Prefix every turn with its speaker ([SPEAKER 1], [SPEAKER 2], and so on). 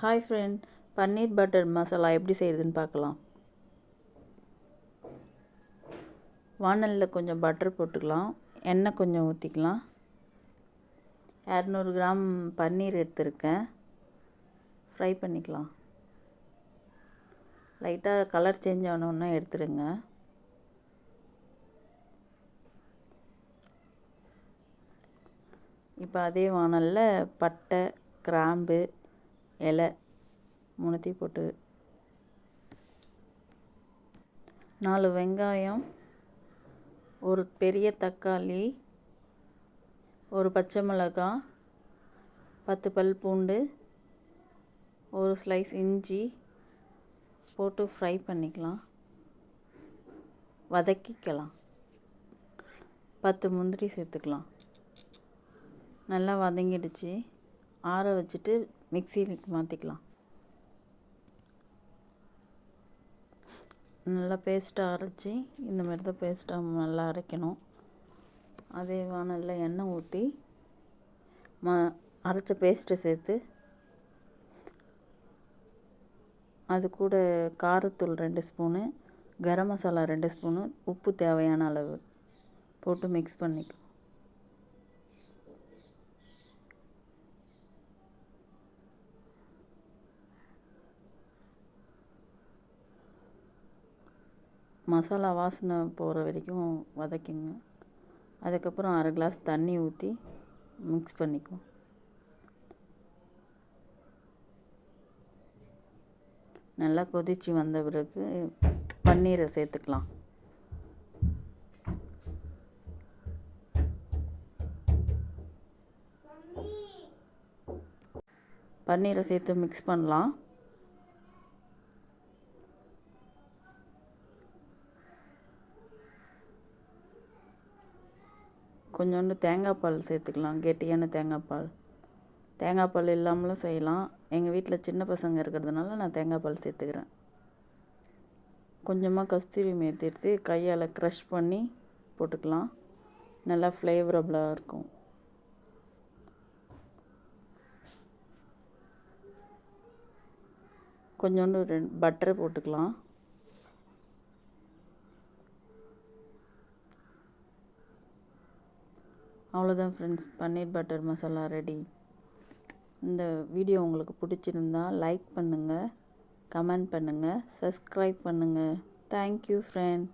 [SPEAKER 1] Hi friend, பன்னீர் butter masala எப்படி செய்கிறதுன்னு பார்க்கலாம். வானலில் கொஞ்சம் பட்டர் போட்டுக்கலாம், எண்ணெய் கொஞ்சம் ஊற்றிக்கலாம். 200 கிராம் பன்னீர் எடுத்துருக்கேன், ஃப்ரை பண்ணிக்கலாம். லைட்டாக கலர் சேஞ்ச் ஆனோன்னா எடுத்துருங்க. இப்போ அதே வானலில் பட்டை, கிராம்பு, இலை மூணுத்தையும் போட்டு 4 வெங்காயம், ஒரு பெரிய தக்காளி, ஒரு பச்சை மிளகாய், 10 பல் பூண்டு, ஒரு ஸ்லைஸ் இஞ்சி போட்டு ஃப்ரை பண்ணிக்கலாம், வதக்கிக்கலாம். 10 முந்திரி சேர்த்துக்கலாம். நல்லா வதங்கிடுச்சு. ஆற வச்சுட்டு மிக்சிக்கு மாற்றிக்கலாம். நல்லா பேஸ்ட்டாக அரைச்சி இந்த மாதிரி தான் பேஸ்ட்டாக நல்லா அரைக்கணும். அதே வானலில் எண்ணெய் ஊற்றி அரைச்ச பேஸ்ட்டை சேர்த்து அது கூட காரத்தூள் 2 ஸ்பூனு, கரம் மசாலா 2 ஸ்பூனு, உப்பு தேவையான அளவு போட்டு மிக்ஸ் பண்ணிக்கும். மசாலா வாசனை போகிற வரைக்கும் வதக்கிங்க. அதுக்கப்புறம் 1/2 கிளாஸ் தண்ணி ஊற்றி மிக்ஸ் பண்ணிக்கும். நல்லா கொதித்து வந்த பிறகு பன்னீரை சேர்த்துக்கலாம். பன்னீரை சேர்த்து மிக்ஸ் பண்ணலாம். கொஞ்சோண்டு தேங்காய் பால் சேர்த்துக்கலாம், கெட்டியான தேங்காய் பால். தேங்காய் பால் இல்லாமலும் செய்யலாம். எங்கள் வீட்டில் சின்ன பசங்க இருக்கிறதுனால நான் தேங்காய் பால் சேர்த்துக்கிறேன். கொஞ்சமாக கஸ்தூரி மேத்தி எடுத்து கையால் க்ரஷ் பண்ணி போட்டுக்கலாம். நல்லா ஃப்ளேவரபுளாக இருக்கும். கொஞ்சோண்டு பட்டரை போட்டுக்கலாம். அவ்வளோதான் ஃப்ரெண்ட்ஸ், பன்னீர் பட்டர் மசாலா ரெடி. இந்த வீடியோ உங்களுக்கு பிடிச்சிருந்தா லைக் பண்ணுங்கள், கமெண்ட் பண்ணுங்கள், சப்ஸ்கிரைப் பண்ணுங்கள். Thank you friend.